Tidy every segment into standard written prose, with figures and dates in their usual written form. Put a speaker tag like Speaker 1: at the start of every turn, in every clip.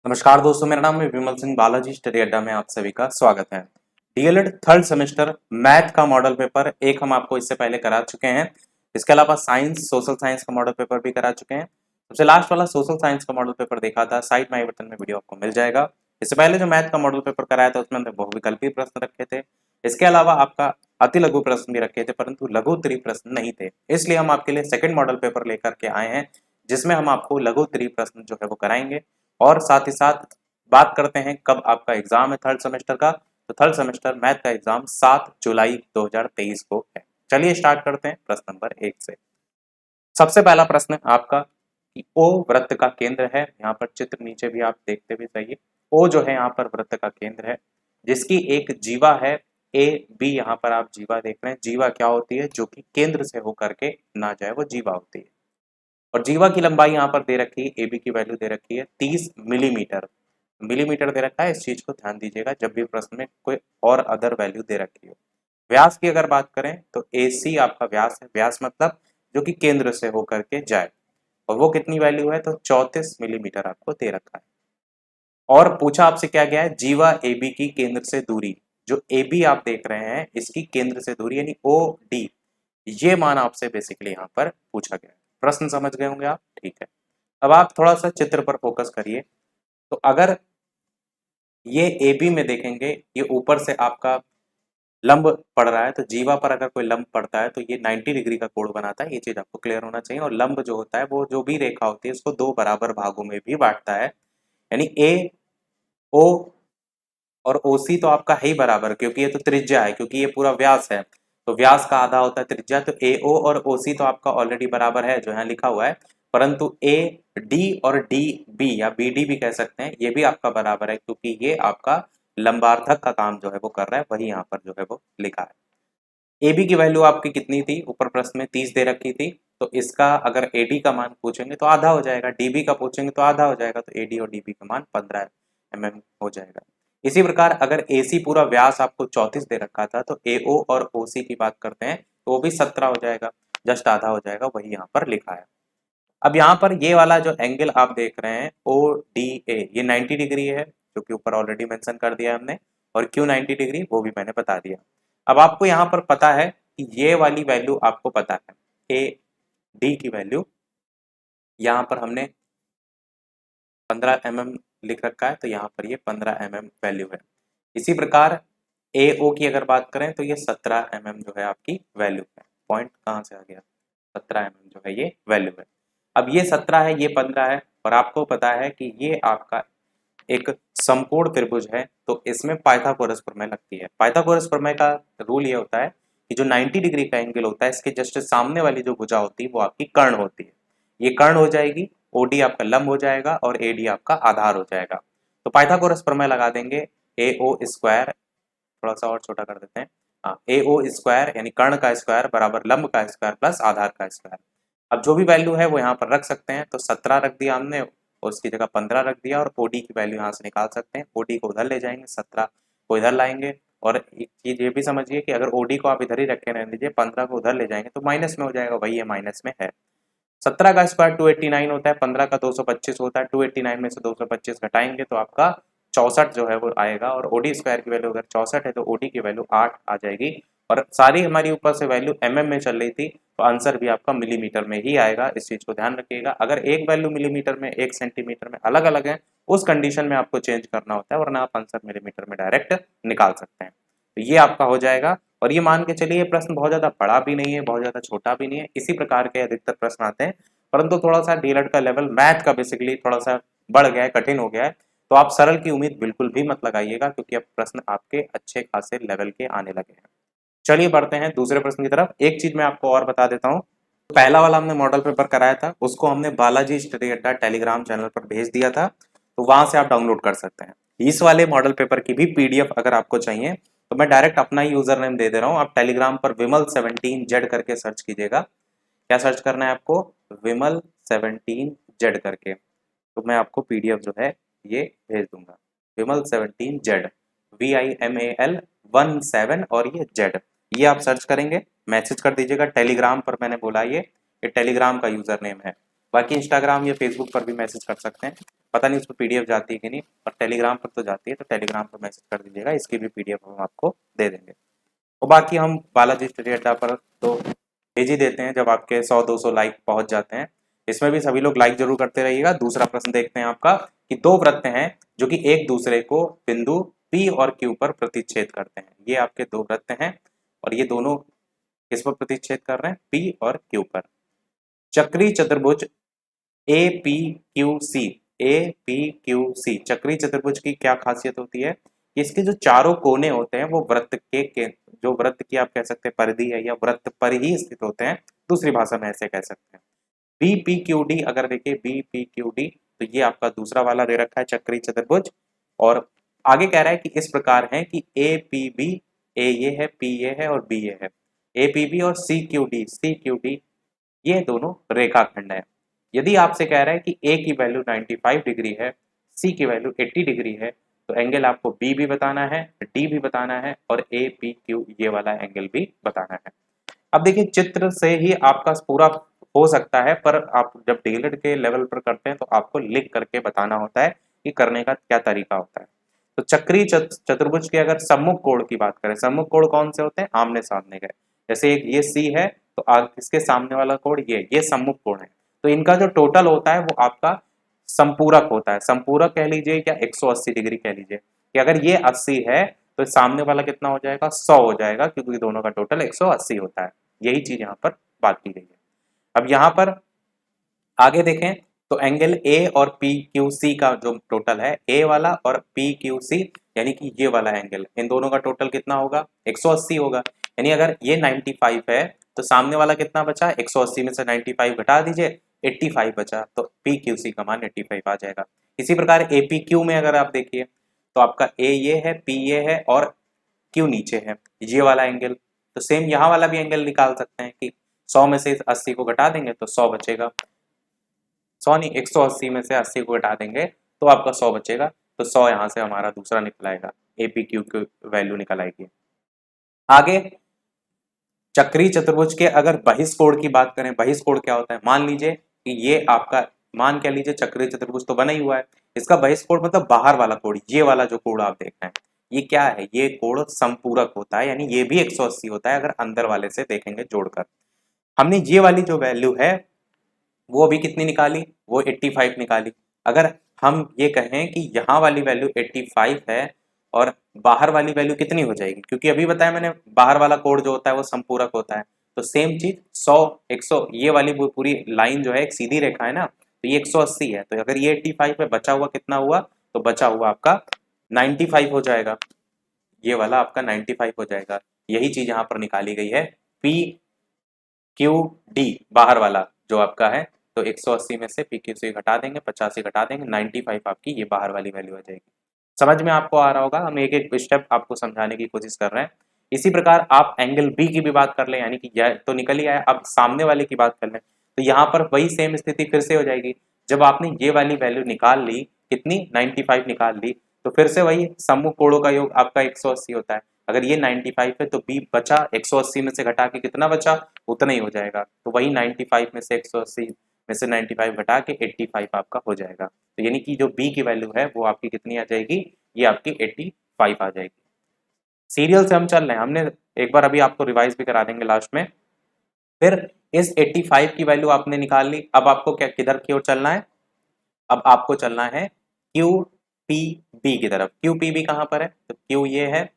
Speaker 1: नमस्कार दोस्तों, मेरा नाम है विमल सिंह बालाजी। स्टडी अड्डा में आप सभी का स्वागत है। डीएलएड थर्ड सेमेस्टर मैथ का मॉडल पेपर एक हम आपको इससे पहले करा चुके हैं। इसके अलावा साइंस सोशल साइंस का मॉडल पेपर भी करा चुके हैं। सबसे लास्ट वाला सोशल साइंस का मॉडल पेपर देखा था, साइड में आई बटन में वीडियो आपको मिल जाएगा। इससे पहले जो मैथ का मॉडल पेपर कराया था उसमें हमने बहुविकल्पीय प्रश्न रखे थे। इसके अलावा आपका अति लघु प्रश्न भी रखे थे, परंतु लघु उत्तरीय प्रश्न नहीं थे। इसलिए हम आपके लिए सेकंड मॉडल पेपर लेकर के आए हैं, जिसमें हम आपको लघु उत्तरीय प्रश्न जो है वो कराएंगे। और साथ ही साथ बात करते हैं कब आपका एग्जाम है थर्ड सेमेस्टर का। तो थर्ड सेमेस्टर मैथ का एग्जाम 7 जुलाई 2023 को है। चलिए स्टार्ट करते हैं प्रश्न नंबर 1 से। सबसे पहला प्रश्न आपका कि ओ वृत्त का केंद्र है। यहाँ पर चित्र नीचे भी आप देखते भी सही है। ओ जो है यहाँ पर वृत्त का केंद्र है, जिसकी एक जीवा है ए बी। यहाँ पर आप जीवा देख रहे हैं। जीवा क्या होती है? जो कि केंद्र से होकर के ना जाए, वो जीवा होती है। और जीवा की लंबाई यहाँ पर दे रखी है, ए बी की वैल्यू दे रखी है 30 मिलीमीटर। मिलीमीटर दे रखा है, इस चीज को ध्यान दीजिएगा जब भी प्रश्न में कोई और अदर वैल्यू दे रखी हो। व्यास की अगर बात करें तो AC आपका व्यास है। व्यास मतलब जो कि केंद्र से होकर के जाए, और वो कितनी वैल्यू है? तो 34 मिलीमीटर आपको दे रखा है। और पूछा आपसे क्या गया है? जीवा AB की केंद्र से दूरी। जो AB आप देख रहे हैं, इसकी केंद्र से दूरी यानी OD, ये मान आपसे बेसिकली यहाँ पर पूछा गया है। प्रश्न समझ गए होंगे आप? ठीक है। अब आप थोड़ा सा चित्र पर फोकस करिए। तो अगर ये AB में देखेंगे, ये ऊपर से आपका लंब पड़ रहा है, तो जीवा पर अगर कोई लंब पड़ता है तो ये 90 डिग्री का कोण बनाता है। ये चीज आपको क्लियर होना चाहिए। और लंब जो होता है वो जो भी रेखा होती है इसको दो बराबर भागों में भी बांटता है। यानी AO और OC तो आपका है ही बराबर, क्योंकि ये तो त्रिज्या है, क्योंकि ये पूरा व्यास है। तो व्यास का आधा होता है त्रिज्या। तो AO और OC तो आपका ऑलरेडी बराबर है, जो यहाँ लिखा हुआ है। परंतु AD और DB या BD भी कह सकते हैं, ये भी आपका बराबर है, क्योंकि ये आपका लंबार्थक का काम जो है वो कर रहा है, वही यहाँ पर जो है वो लिखा है। AB की वैल्यू आपकी कितनी थी? ऊपर प्रश्न में 30 दे रखी थी। तो इसका अगर AD का मान पूछेंगे तो आधा हो जाएगा, DB का पूछेंगे तो आधा हो जाएगा। तो AD और DB का मान 15 mm हो जाएगा। इसी प्रकार अगर AC पूरा व्यास आपको 34 दे रखा था, तो AO और OC की बात करते हैं तो वो भी 17 हो जाएगा, जस्ट आधा हो जाएगा, वही यहाँ पर लिखा है। अब यहाँ पर ये वाला जो एंगल आप देख रहे हैं ODA, ये 90 डिग्री है, जो कि ऊपर ऑलरेडी मेंशन कर दिया हमने। और क्यों 90 डिग्री वो भी मैंने बता दिया। अब आपको यहाँ पर पता है कि ये वाली वैल्यू आपको पता है, AD की वैल्यू यहाँ पर हमने 15 mm लिख रखा है, तो यहाँ पर ये 15 mm वैल्यू है। इसी प्रकार AO की अगर बात करें तो ये 17 mm जो है आपकी वैल्यू है। पॉइंट कहाँ से आ गया? 17 mm जो है ये वैल्यू है। अब ये 17 है, ये 15 है, और आपको पता है कि ये आपका एक समकोण त्रिभुज है, तो इसमें पाइथागोरस प्रमेय लगती है। पाइथागोरस प्रमेय का रूल ये होता है कि जो 90 डिग्री का एंगल होता है, इसके जस्ट सामने वाली जो भुजा होती है वो आपकी कर्ण होती है। ये कर्ण हो जाएगी, OD आपका लंब हो जाएगा और AD आपका आधार हो जाएगा। तो पाइथागोरस प्रमेय लगा देंगे। AO स्क्वायर, थोड़ा सा और छोटा कर देते हैं, हाँ, AO स्क्वायर यानी कर्ण का स्क्वायर बराबर लंब का स्क्वायर प्लस आधार का स्क्वायर। अब जो भी वैल्यू है वो यहाँ पर रख सकते हैं। तो 17 रख दिया हमने और उसकी जगह 15 रख दिया, और OD की वैल्यू यहाँ से निकाल सकते हैं। OD को उधर ले जाएंगे, 17 को इधर लाएंगे। और एक चीज ये भी समझिए कि अगर OD को आप इधर ही रखे रहने दीजिए, 15 को उधर ले जाएंगे तो माइनस में हो जाएगा, वही ये माइनस में है। 17 का स्क्वायर 289 होता है, 15 का 225 होता है। 289 में से 225 घटाएंगे तो आपका 64 जो है वो आएगा। और OD स्क्वायर की वैल्यू अगर 64 है तो OD की वैल्यू 8 आ जाएगी। और सारी हमारी ऊपर से वैल्यू mm में चल रही थी, तो आंसर भी आपका मिलीमीटर में ही आएगा। इस चीज को ध्यान रखिएगा। अगर एक वैल्यू मिलीमीटर में, एक सेंटीमीटर में अलग अलग है, उस कंडीशन में आपको चेंज करना होता है, वरना आप आंसर मिलीमीटर में डायरेक्ट निकाल सकते हैं। तो ये आपका हो जाएगा। और ये मान के चलिए प्रश्न बहुत ज्यादा बड़ा भी नहीं है, बहुत ज्यादा छोटा भी नहीं है। इसी प्रकार के अधिकतर प्रश्न आते हैं, परंतु थोड़ा सा डीएलएड का लेवल मैथ का बेसिकली थोड़ा सा बढ़ गया है, कठिन हो गया है। तो आप सरल की उम्मीद बिल्कुल भी मत लगाइएगा, क्योंकि अब प्रश्न आपके अच्छे खासे लेवल के आने लगे हैं। चलिए बढ़ते हैं दूसरे प्रश्न की तरफ। एक चीज मैं आपको और बता देता हूँ। पहला वाला हमने मॉडल पेपर कराया था, उसको हमने बालाजी स्टडी अड्डा टेलीग्राम चैनल पर भेज दिया था, तो वहां से आप डाउनलोड कर सकते हैं। इस वाले मॉडल पेपर की भी PDF अगर आपको चाहिए तो मैं डायरेक्ट अपना ही यूजर नेम दे दे रहा हूँ। आप टेलीग्राम पर विमल17Z करके सर्च कीजिएगा। क्या सर्च करना है आपको? विमल17Z करके। तो मैं आपको PDF जो है ये भेज दूंगा। विमल17Z, VIMAL17 और ये Z, ये आप सर्च करेंगे, मैसेज कर दीजिएगा। टेलीग्राम पर मैंने बोला ये टेलीग्राम का यूजर नेम है। बाकी इंस्टाग्राम या फेसबुक पर भी मैसेज कर सकते हैं। पता नहीं उसमें पीडीएफ जाती है कि नहीं, और टेलीग्राम पर तो जाती है, तो टेलीग्राम पर मैसेज कर दीजिएगा, इसकी भी पीडीएफ हम आपको दे देंगे। और बाकी हम बालाजी स्टडी अड्डा पर तो भेज ही देते हैं जब आपके 100-200 लाइक पहुंच जाते हैं। इसमें भी सभी लोग लाइक जरूर करते रहिएगा। दूसरा प्रश्न देखते हैं आपका कि दो वृत्त हैं जो कि एक दूसरे को बिंदु P और Q पर प्रतिच्छेद करते हैं। ये आपके दो वृत्त हैं और ये दोनों किस पर प्रतिच्छेद कर रहे हैं? P और Q पर। चक्रीय चतुर्भुज APQC, APQC चक्रीय चतुर्भुज की क्या खासियत होती है? इसके जो चारों कोने होते हैं वो वृत्त के जो वृत्त की आप कह सकते हैं परिधि है या वृत्त पर ही स्थित होते हैं, दूसरी भाषा में ऐसे कह सकते हैं। BPQD अगर देखिए BPQD तो ये आपका दूसरा वाला दे रखा है चक्रीय चतुर्भुज, और आगे कह रहा है कि इस प्रकार है कि APB, A ये है, P ये है और B ये है। APB और CQD ये दोनों रेखाखंड है। यदि आपसे कह रहा है कि A की वैल्यू 95 डिग्री है, C की वैल्यू 80 डिग्री है, तो एंगल आपको B भी बताना है, D भी बताना है और APQ ये वाला एंगल भी बताना है। अब देखिए चित्र से ही आपका पूरा हो सकता है, पर आप जब डीएलएड के लेवल पर करते हैं तो आपको लिख करके बताना होता है कि करने का क्या तरीका होता है। तो चक्रीय चतुर्भुज के अगर सम्मुख कोण की बात करें, सम्मुख कोण कौन से होते हैं? आमने सामने के। जैसे एक ये सी है तो इसके सामने वाला कोण ये सम्मुख कोण है। तो इनका जो टोटल होता है वो आपका संपूरक होता है। संपूरक कह लीजिए या 180 डिग्री कह लीजिए कि अगर ये 80 है तो सामने वाला कितना हो जाएगा? 100 हो जाएगा, क्योंकि दोनों का टोटल 180 होता है। यही चीज यहाँ पर बात की गई है। अब यहाँ पर आगे देखें तो एंगल ए और पी क्यू सी का जो टोटल है, ए वाला और पी क्यू सी यानी कि ये वाला एंगल, इन दोनों का टोटल कितना होगा? 180 होगा। यानी अगर ये 95 है तो सामने वाला कितना बचा? 180 में से 95 घटा दीजिए, 85 बचा, तो पी क्यू सी का मान 85 आ जाएगा। इसी प्रकार ए पी क्यू में अगर आप देखिए तो आपका ए ये है, पी ये है और क्यू नीचे है, ये वाला एंगल। तो सेम यहाँ वाला भी एंगल निकाल सकते हैं कि 100 में से 80 को घटा देंगे तो 100 बचेगा। 100 नहीं, 180 में से 80 को घटा देंगे तो आपका 100 बचेगा। तो 100 यहाँ से हमारा दूसरा निकल आएगा, एपीक्यू की वैल्यू निकल आएगी। आगे चक्रीय चतुर्भुज के अगर बहिष्कोण की बात करें, बहिष्कोण क्या होता है? मान लीजिए कि ये आपका, मान क्या लीजिए चक्रीय चतुर्भुज तो बना ही हुआ है, इसका बहिष्कोण मतलब बाहर वाला कोण, ये वाला जो कोण आप देख रहे हैं ये क्या है? ये कोण संपूरक होता है, यानी ये भी 180 होता है अगर अंदर वाले से देखेंगे जोड़कर। हमने ये वाली जो वैल्यू है वो अभी कितनी निकाली? वो 85 निकाली। अगर हम ये कहें कि यहाँ वाली वैल्यू 85 है और बाहर वाली वैल्यू कितनी हो जाएगी? क्योंकि अभी बताया मैंने बाहर वाला कोण जो होता है वो संपूरक होता है, तो सेम चीज 100 100 ये वाली पूरी लाइन जो है एक सीधी रेखा है ना, तो ये 180 है, तो अगर ये 85 है बचा हुआ कितना हुआ? तो बचा हुआ आपका 95 हो जाएगा, ये वाला आपका 95 हो जाएगा। यही चीज यहाँ पर निकाली गई है, पी क्यू डी बाहर वाला जो आपका है, तो 180 में से पी क्यू सी घटा देंगे, 50 से घटा देंगे, 95 आपकी ये बाहर वाली वैल्यू आ जाएगी। समझ में आपको आ रहा होगा, हम एक एक स्टेप आपको समझाने की कोशिश कर रहे हैं। इसी प्रकार आप एंगल बी की भी बात कर लें, यानी कि यह तो निकल ही आया, अब सामने वाले की बात कर लें तो यहाँ पर वही सेम स्थिति फिर से हो जाएगी। जब आपने ये वाली वैल्यू निकाल ली, कितनी? 95 निकाल ली, तो फिर से वही सम्मुख कोणों का योग आपका 180 होता है। अगर ये 95 है तो बी बचा 180 में से घटा के कितना बचा? उतना ही हो जाएगा, तो वही 95 में से 180 में से 95 घटा के 85 आपका हो जाएगा। तो यानी कि जो बी की वैल्यू है वो आपकी कितनी आ जाएगी? ये आपकी 85 आ जाएगी। सीरियल से हम चल रहे हैं, हमने एक बार अभी आपको रिवाइज भी करा देंगे लास्ट में। फिर इस 85 की वैल्यू आपने निकाल ली, अब आपको क्या किधर की ओर चलना है? अब आपको चलना है क्यू पी बी की तरफ। क्यू पी बी कहाँ पर है? तो क्यू ये है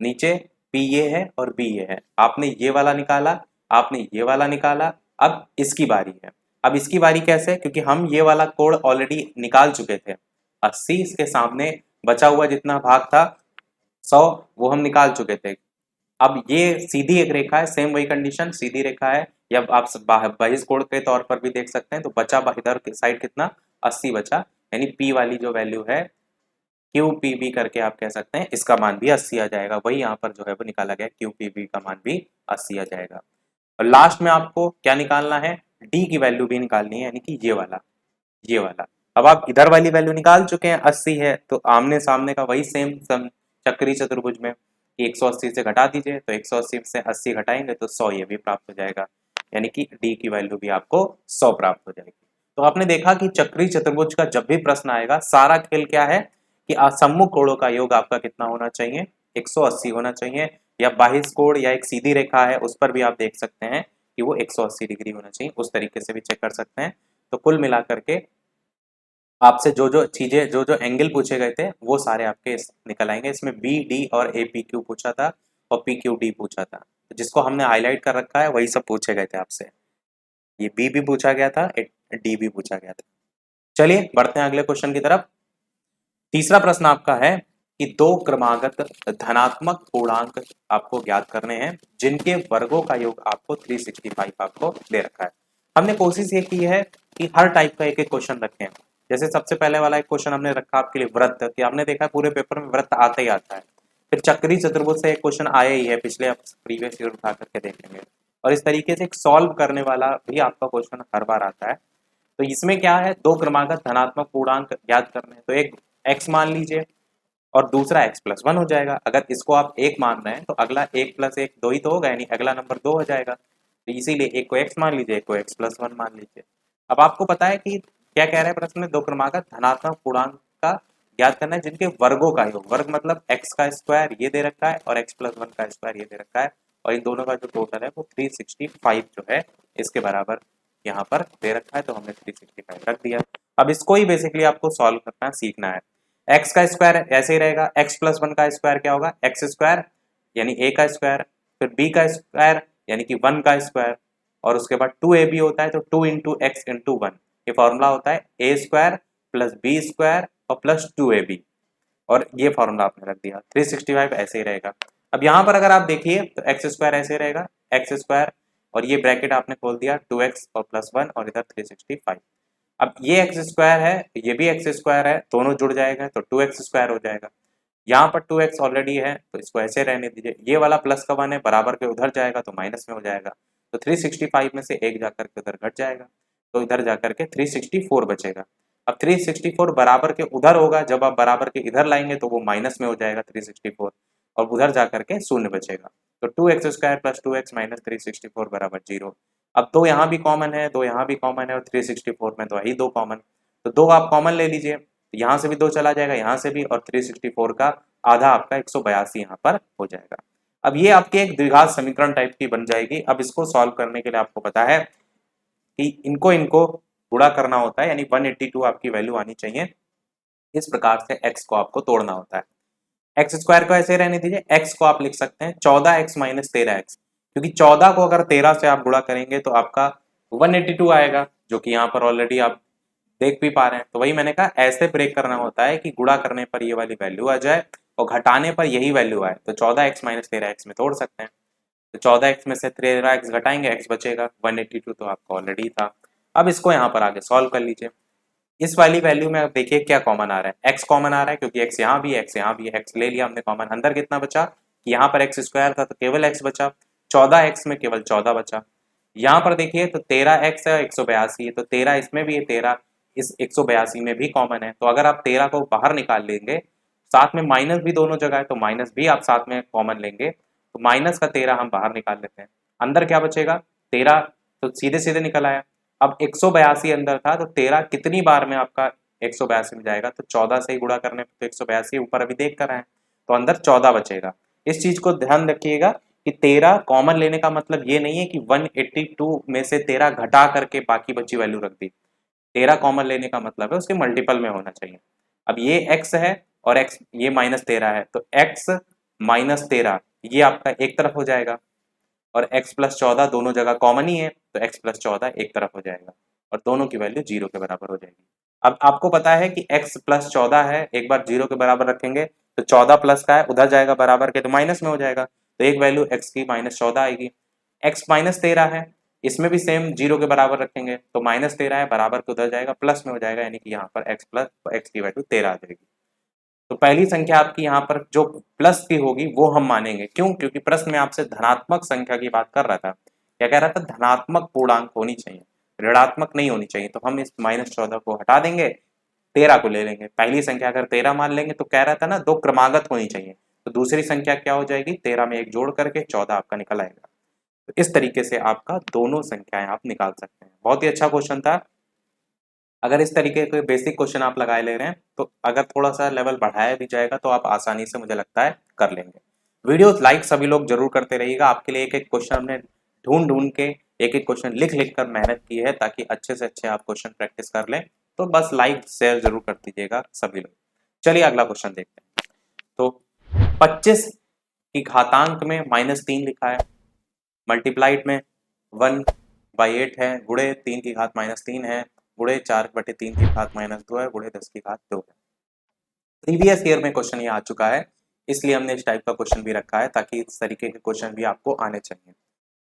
Speaker 1: नीचे, पी ये है और बी ये है। आपने ये वाला निकाला, आपने ये वाला निकाला, अब इसकी बारी है। अब इसकी बारी कैसे? क्योंकि हम ये वाला कोण ऑलरेडी निकाल चुके थे, 80 इसके सामने बचा हुआ जितना भाग था 100 वो हम निकाल चुके थे। अब ये सीधी एक रेखा है, सेम वही कंडीशन, सीधी रेखा है, या आप बहिष्कोण के तौर पर भी देख सकते हैं। तो बचा इधर साइड कितना? 80 बचा, यानी पी वाली जो वैल्यू है क्यू पी बी करके आप कह सकते हैं, इसका मान भी 80 आ जाएगा। वही यहाँ पर जो है वो निकाला गया, क्यू पी बी का मान भी 80 आ जाएगा। और लास्ट में आपको क्या निकालना है? डी की वैल्यू भी निकालनी है, यानी कि ये वाला। अब आप इधर वाली वैल्यू निकाल चुके हैं, 80 है, तो आमने सामने का वही सेम चक्रीय चतुर्भुज में 180 से घटा दीजिए, तो 180 से 80 घटाएंगे तो 100 ये भी प्राप्त हो जाएगा, यानी कि डी की वैल्यू भी आपको 100 प्राप्त हो जाएगी। तो आपने देखा कि चक्रीय चतुर्भुज का जब भी प्रश्न आएगा, सारा खेल क्या है कि सम्मुख कोणों का योग आपका कितना होना चाहिए, 180 होना चाहिए, या बाह्य कोण या एक सीधी रेखा है उस पर भी आप देख सकते हैं कि वो 180 डिग्री होना चाहिए, उस तरीके से भी चेक कर सकते हैं। तो कुल मिलाकर के आपसे जो जो चीजें, जो जो एंगल पूछे गए थे वो सारे आपके निकल आएंगे। इसमें बी डी और ए पी क्यू पूछा था और पी क्यू डी पूछा था, तो जिसको हमने हाईलाइट कर रखा है वही सब पूछे गए थे आपसे। ये बी भी पूछा गया था, डी भी पूछा गया था। चलिए बढ़ते हैं अगले क्वेश्चन की तरफ। तीसरा प्रश्न आपका है कि दो क्रमागत धनात्मक पूर्णांक आपको ज्ञात करने हैं जिनके वर्गों का योग आपको 365 आपको दे रखा है। हमने कोशिश ये की है कि हर टाइप का एक एक क्वेश्चन रखें। जैसे सबसे पहले वाला एक क्वेश्चन हमने रखा आपके लिए वृत्त, कि आपने देखा है पूरे पेपर में वृत्त आता ही आता है। फिर चक्री चतुर्भुज से एक क्वेश्चन आया ही है, पिछले प्रीवियस ईयर उठा करके देखेंगे। और इस तरीके से एक सॉल्व करने वाला भी आपका क्वेश्चन हर बार आता है। तो इसमें क्या है, दो क्रमागत धनात्मक पूर्णांक ज्ञात करने हैं। तो एक x मान लीजिए और दूसरा x+1 हो जाएगा। अगर इसको आप एक मान रहे हैं तो अगला 1+1 2 ही तो होगा, यानी अगला नंबर 2 हो जाएगा। तो इसीलिए एक को x मान लीजिए, एक को x+1 मान लीजिए। अब आपको पता है कि क्या कह रहा है प्रश्न में, दो क्रमागत धनात्मक पूर्णांक का ज्ञात करना है जिनके वर्गों का योग, वर्ग मतलब x का स्क्वायर ये दे रखा है और x+1 का स्क्वायर ये दे रखा है, और इन दोनों का जो टोटल है वो 365 जो है इसके बराबर यहाँ पर दे रखा है। तो हमने 365 रख दिया। अब इसको ही बेसिकली आपको सॉल्व करना सीखना है। x का स्क्वायर ऐसे ही रहेगा, x+1 का स्क्वायर क्या होगा, एक्स स्क्वायर यानी a का स्क्वायर, फिर b का स्क्वायर यानी कि 1 का स्क्वायर, और उसके बाद 2ab होता है तो 2 इंटू एक्स इंटू 1, ये फॉर्मूला होता है a square plus B square और प्लस 2ab, और ये फॉर्मूला आपने रख दिया। 365 ऐसे ही रहेगा। अब यहाँ पर अगर आप देखिए तो एक्स स्क्वायर ऐसे रहेगा, एक्स स्क्वायर और ये ब्रैकेट आपने खोल दिया 2x और +1 और इधर 365। अब ये एक्स स्क्वायर है, ये भी एक्स स्क्वायर है, दोनों जुड़ जाएगा तो 2x स्क्वायर हो जाएगा। यहाँ पर 2x ऑलरेडी है तो इसको ऐसे रहने दीजिए। ये वाला प्लस का 1 है, बराबर के उधर जाएगा तो माइनस में हो जाएगा। तो 365 में से एक जाकर के उधर घट जाएगा, तो इधर जाकर के 364 बचेगा। अब 364 बराबर के उधर होगा, जब आप बराबर के इधर लाएंगे तो वो माइनस में हो जाएगा 364, और उधर जाकर के शून्य बचेगा। तो 2x square plus 2x minus 364 बराबर 0। अब दो यहाँ भी कॉमन है, दो यहाँ भी कॉमन है, और 364 में तो है ही दो कॉमन, तो दो आप कॉमन ले लीजिए। यहाँ से भी दो चला जाएगा, यहाँ से भी, और 364 का आधा आपका 182 यहाँ पर हो जाएगा। अब ये आपके एक द्विघात समीकरण टाइप की बन जाएगी। अब इसको सॉल्व करने के लिए आपको पता है कि इनको इनको गुणा करना होता है, यानी 182 आपकी वैल्यू आनी चाहिए। इस प्रकार से x को आपको तोड़ना होता है। एक्स स्क्वायर को ऐसे रहने दीजिए, x को आप लिख सकते हैं 14x माइनस 13x, क्योंकि 14 को अगर 13 से आप गुणा करेंगे तो आपका 182 आएगा, जो कि यहाँ पर ऑलरेडी आप देख भी पा रहे हैं। तो वही मैंने कहा, ऐसे ब्रेक करना होता है कि गुणा करने पर ये वाली वैल्यू आ जाए और घटाने पर यही वैल्यू आए। तो 14x माइनस 13x में तोड़ सकते हैं। तो 14x में से 13x घटाएंगे, x बचेगा, 182 तो आपका ऑलरेडी था। अब इसको यहाँ पर आगे सॉल्व कर लीजिए। इस वाली वैल्यू में आप देखिए क्या कॉमन आ रहा है, x कॉमन आ रहा है, क्योंकि x यहाँ भी है, x यहाँ भी है, x ले लिया हमने कॉमन। अंदर कितना बचा कि यहाँ पर x स्क्वायर था तो केवल x बचा, 14x में केवल 14 बचा। यहाँ पर देखिए तो 13x है, 182 है, तो 13 इसमें भी है, 13 इस 182 में भी कॉमन है। तो अगर आप 13 को बाहर निकाल लेंगे, साथ में माइनस भी दोनों जगह है तो माइनस भी आप साथ में कॉमन लेंगे, तो माइनस का 13 हम बाहर निकाल लेते हैं। अंदर क्या बचेगा 13, तो सीधे सीधे निकल आया। अब 182 अंदर था तो 13 कितनी बार में आपका 182 में जाएगा, तो 14 से ही गुणा करने पर तो 182 ऊपर अभी देख कर आए, तो अंदर 14 बचेगा। इस चीज को ध्यान रखिएगा कि 13 कॉमन लेने का मतलब ये नहीं है कि 182 में से 13 घटा करके बाकी बची वैल्यू रख दी। 13 कॉमन लेने का मतलब है उसके मल्टीपल में होना चाहिए। अब ये x है और x ये -13 है, तो x -13 ये आपका एक तरफ हो जाएगा, और x प्लस 14 दोनों जगह कॉमन ही है तो x प्लस 14 एक तरफ हो जाएगा, और दोनों की वैल्यू 0 के बराबर हो जाएगी। अब आपको पता है कि x प्लस 14 है, एक बार 0 के बराबर रखेंगे तो 14 प्लस का है उधर जाएगा बराबर के तो माइनस में हो जाएगा, तो एक वैल्यू x की -14 आएगी। x -13 है, इसमें भी सेम 0 के बराबर रखेंगे तो -13 है, बराबर के उधर जाएगा प्लस में हो जाएगा, यानी कि यहाँ पर x प्लस x की वैल्यू 13 आ जाएगी। तो पहली संख्या आपकी यहाँ पर जो प्लस की होगी वो हम मानेंगे, क्यों, क्योंकि प्रश्न में आपसे धनात्मक संख्या की बात कर रहा था। क्या कह रहा था, धनात्मक पूर्णांक होनी चाहिए, ऋणात्मक नहीं होनी चाहिए। तो हम इस -14 को हटा देंगे, 13 को ले लेंगे। पहली संख्या अगर 13 मान लेंगे तो कह रहा था ना दो क्रमागत होनी चाहिए, तो दूसरी संख्या क्या हो जाएगी, 13 में एक जोड़ करके 14 आपका निकल आएगा। तो इस तरीके से आपका दोनों संख्याएं आप निकाल सकते हैं। बहुत ही अच्छा क्वेश्चन था। अगर इस तरीके के बेसिक क्वेश्चन आप लगाए ले रहे हैं तो अगर थोड़ा सा लेवल बढ़ाया भी जाएगा तो आप आसानी से मुझे लगता है कर लेंगे। वीडियो लाइक सभी लोग जरूर करते रहिएगा। आपके लिए एक एक क्वेश्चन हमने ढूंढ ढूंढ के एक एक क्वेश्चन लिख लिख कर मेहनत की है ताकि अच्छे से अच्छे आप क्वेश्चन प्रैक्टिस कर लें। तो बस लाइक शेयर जरूर कर दीजिएगा सभी लोग। चलिए अगला क्वेश्चन देखते हैं। तो 25 की घातांक में -3 लिखा है, मल्टीप्लाइड में 1/8 है, गुणे 3 की घात -3 है, गुणे 4/3 की घात -2 है, गुणे 10 की घात 2 है। प्रीवियस ईयर में क्वेश्चन ये आ चुका है, इसलिए हमने इस टाइप का क्वेश्चन भी रखा है ताकि इस तरीके के क्वेश्चन भी आपको आने चाहिए।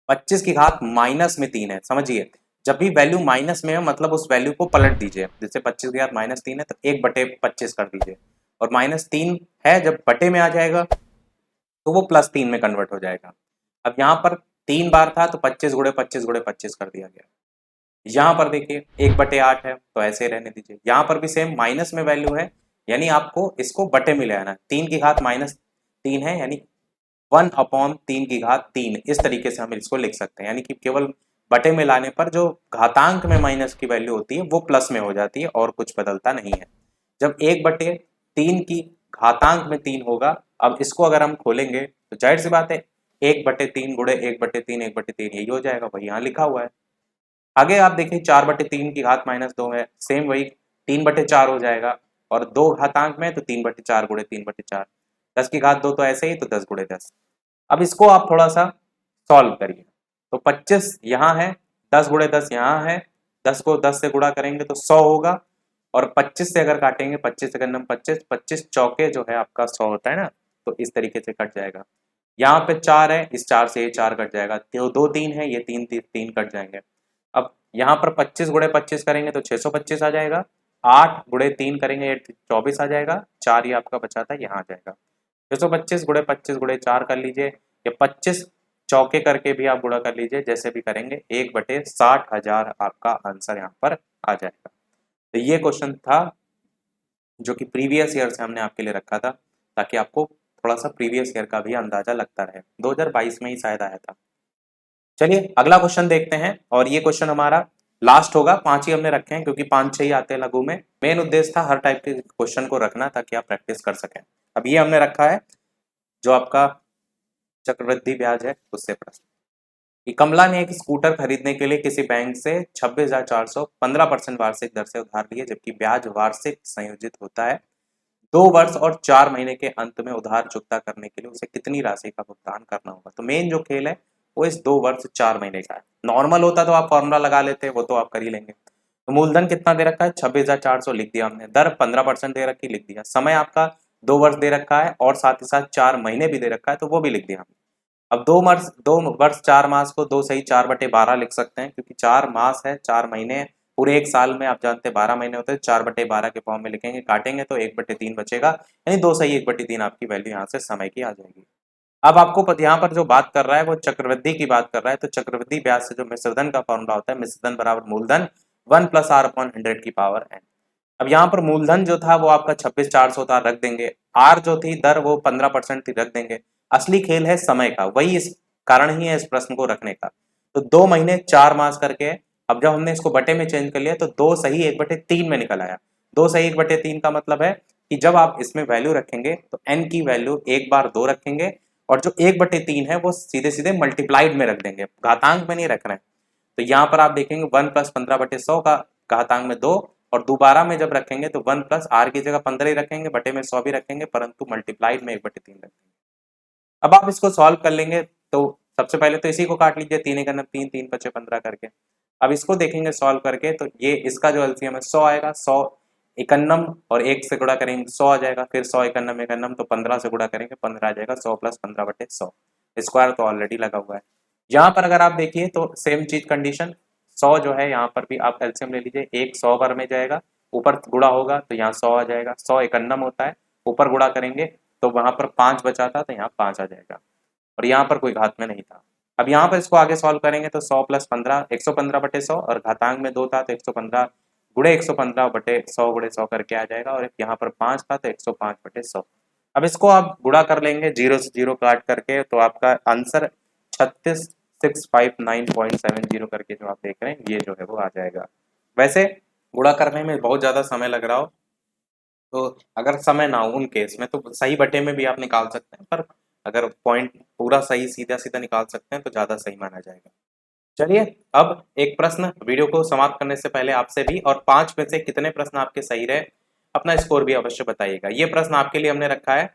Speaker 1: 25 की घात -3 है, समझिए जब भी वैल्यू माइनस में है मतलब उस वैल्यू को पलट दीजिए। जैसे 25 की घात -3 है तो 1/25 कर दीजिए, और -3 है जब बटे में आ जाएगा तो वो +3 में कन्वर्ट हो जाएगा। अब यहाँ पर 3 बार था तो 25 गुणे 25 गुणे 25 कर दिया गया। यहाँ पर देखिए 1/8 है तो ऐसे ही रहने दीजिए। यहाँ पर भी सेम माइनस में वैल्यू है, यानी आपको इसको बटे में ले आना है। 3 की घात -3 है यानी 1/3 की घात 3, इस तरीके से हम इसको लिख सकते हैं। यानी कि केवल बटे में लाने पर जो घातांक में माइनस की वैल्यू होती है वो प्लस में हो जाती है और कुछ बदलता नहीं है। जब 1/3 की घातांक में 3 होगा, अब इसको अगर हम खोलेंगे तो जाहिर सी बात है 1/3 गुणे 1/3 1/3 यही हो जाएगा, वही यहाँ लिखा हुआ है। आगे आप देखिए 4/3 की घात -2 है, सेम वही 3/4 हो जाएगा, और 2 घातांक में तो 3/4 गुणे 3/4, 10 की घात 2 तो ऐसे ही, तो 10 गुणे 10। अब इसको आप थोड़ा सा सॉल्व करिए। तो 25 यहाँ है, 10 गुणे 10 यहाँ है, 10 को 10 से गुणा करेंगे तो 100 होगा, और 25 से अगर काटेंगे 25 सेकंड में 25 चौके जो है आपका 100 होता है ना, तो इस तरीके से कट जाएगा। यहाँ पे 4 है, इस 4 से ये 4 कट जाएगा, तो 2 3 है, ये 3 3 कट जाएंगे। अब यहाँ पर 25 गुणे 25 करेंगे तो 625 आ जाएगा, 8 गुणे 3 करेंगे ये 24 आ जाएगा, 4 ये आपका बचा था यहाँ आ जाएगा। 625 गुणे 25 गुणे 4 कर लीजिए, ये 25 चौके करके भी आप गुणा कर लीजिए, जैसे भी करेंगे 1/60,000 आपका आंसर यहाँ पर आ जाएगा। तो ये क्वेश्चन था जो कि प्रीवियस ईयर से हमने आपके लिए रखा था ताकि आपको थोड़ा सा प्रीवियस ईयर का भी अंदाजा लगता रहे। 2022 में ही शायद आया था। चलिए अगला क्वेश्चन देखते हैं, और ये क्वेश्चन हमारा लास्ट होगा। 5 ही हमने रखे हैं क्योंकि 5-6 ही आते हैं लघु में। मेन उद्देश्य था हर टाइप के क्वेश्चन को रखना ताकि आप प्रैक्टिस कर सकें। अब ये हमने रखा है जो आपका चक्रवृद्धि ब्याज है उससे प्रश्न कि कमला ने एक स्कूटर खरीदने के लिए किसी बैंक से 26,400 15% वार्षिक दर से उधार लिए, जबकि ब्याज वार्षिक संयोजित होता है। 2 वर्ष और 4 महीने के अंत में उधार चुकता करने के लिए उसे कितनी राशि का भुगतान करना होगा। तो मेन जो खेल है वो इस 2 वर्ष 4 महीने का है। नॉर्मल होता तो आप फॉर्मूला लगा लेते, वो तो आप कर ही लेंगे। तो मूलधन कितना दे रखा है 26,400 लिख दिया हमने, दर 15% दे रखी लिख दिया, समय आपका 2 वर्ष दे रखा है और साथ ही साथ 4 महीने भी दे रखा है तो वो भी लिख दिया हमने। अब 2 वर्ष 4 मास को 2 सही 4/12 लिख सकते हैं, क्योंकि 4 मास है, 4 महीने पूरे एक साल में आप जानते हैं 12 महीने होते हैं, 4/12 के फॉर्म में लिखेंगे, काटेंगे तो 1/3 बचेगा, यानी 2 सही 1/3 आपकी वैल्यू यहाँ से समय की आ जाएगी। अब आपको यहाँ पर जो बात कर रहा है वो चक्रवृद्धि की बात कर रहा है, तो चक्रवृद्धि ब्याज से जो मिश्रधन का फॉर्मूला होता है, मिश्रधन बराबर मूलधन 1 + r/100 की पावर n। अब यहाँ पर मूलधन जो था वो आपका 26,400 था, रख देंगे। आर जो थी दर वो 15% थी, रख देंगे। असली खेल है समय का, वही इस कारण ही है इस प्रश्न को रखने का। तो 2 महीने 4 मास करके, अब जब हमने इसको बटे में चेंज कर लिया तो 2 सही 1/3 में निकल आया। 2 सही 1/3 का मतलब है कि जब आप इसमें वैल्यू रखेंगे तो n की वैल्यू 1 बार 2 रखेंगे, और जो 1/3 है वो सीधे सीधे मल्टीप्लाइड में रख देंगे, घातांक में नहीं रख रहे हैं। तो यहाँ पर आप देखेंगे 1 + 15/100 का घातांक में 2, और दोबारा में जब रखेंगे तो 1 + r की जगह 15 ही रखेंगे, बटे में 100 भी रखेंगे, परंतु मल्टीप्लाइड में 1/3 रखेंगे। अब आप इसको सॉल्व कर लेंगे तो सबसे पहले तो इसी को काट लीजिए, 3 × 9 3 3 × 5 15 करके। अब इसको देखेंगे सॉल्व करके तो ये इसका जो एलसीएम है 100 आएगा, 100 इकन्नम और 1 से गुणा करेंगे 100 आ जाएगा, फिर 100 इकन्नम इकन्नम तो 15 से गुणा करेंगे 15 आ जाएगा, 100 + 15/100 स्क्वायर तो ऑलरेडी लगा हुआ है। यहाँ पर अगर आप देखिए तो सेम चीज कंडीशन 100 जो है यहाँ पर भी आप एलसीएम ले लीजिए, 1 100 बार में जाएगा, ऊपर गुणा होगा तो यहाँ 100 आ जाएगा, 100 इकन्नम होता है, ऊपर गुणा करेंगे तो वहां पर 5 बचा था तो यहाँ 5 आ जाएगा, और यहाँ पर कोई घात में नहीं था। अब यहाँ पर इसको आगे सॉल्व करेंगे तो 100 + 15 115/100, और घातांक में 2 था तो 115 गुणे 115/100 गुणे 100 करके आ जाएगा, और यहाँ पर 5 था तो 105/100। अब इसको आप गुणा कर लेंगे 0 से 0 काट करके, तो आपका आंसर 36,659.70 करके जो आप देख रहे हैं ये जो है वो आ जाएगा। वैसे गुणा करने में बहुत ज़्यादा समय लग रहा हो तो अगर समय ना हो उन केस में तो सही बटे में भी आप निकाल सकते हैं, पर अगर पॉइंट पूरा सही सीधा सीधा निकाल सकते हैं तो ज़्यादा सही माना जाएगा। चलिए, अब एक प्रश्न वीडियो को समाप्त करने से पहले आपसे भी, और 5 में से कितने प्रश्न आपके सही रहे अपना स्कोर भी अवश्य बताइएगा। ये प्रश्न आपके लिए हमने रखा है,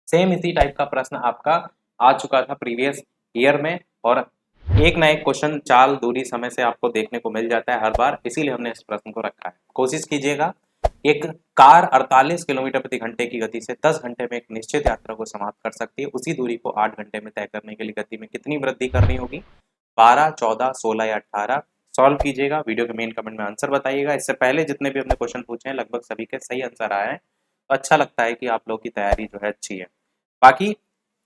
Speaker 1: सेम इसी टाइप का प्रश्न आपका आ चुका था प्रीवियस ईयर में, और एक ना एक क्वेश्चन चाल दूरी समय से आपको देखने को मिल जाता है हर बार, इसीलिए हमने इस प्रश्न को रखा है। कोशिश कीजिएगा, एक कार 48 किलोमीटर प्रति घंटे की गति से 10 घंटे में एक निश्चित यात्रा को समाप्त कर सकती है। उसी दूरी को 8 घंटे में तय करने के लिए गति में कितनी वृद्धि करनी होगी? 12, 14, 16 या 18? सॉल्व कीजिएगा, वीडियो के मेन कमेंट में आंसर बताइएगा। इससे पहले जितने भी हमने क्वेश्चन पूछे हैं लगभग सभी के सही आंसर आए हैं, तो अच्छा लगता है कि आप लोग की तैयारी जो है अच्छी है। बाकी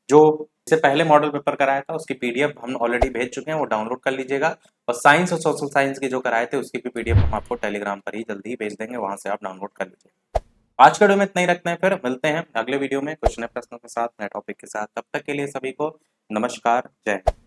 Speaker 1: जो इससे पहले मॉडल पेपर कराया था उसकी पीडीएफ हम ऑलरेडी भेज चुके हैं, वो डाउनलोड कर लीजिएगा। और साइंस और सोशल साइंस की जो कराए थे उसकी भी पीडीएफ हम आपको टेलीग्राम पर ही जल्दी ही भेज देंगे, वहां से आप डाउनलोड कर लीजिएगा। आज के वीडियो में इतना ही रखते हैं, फिर मिलते हैं अगले वीडियो में क्वेश्चन प्रश्नों के साथ, नए टॉपिक के साथ। तब तक के लिए सभी को नमस्कार, जय हिंद।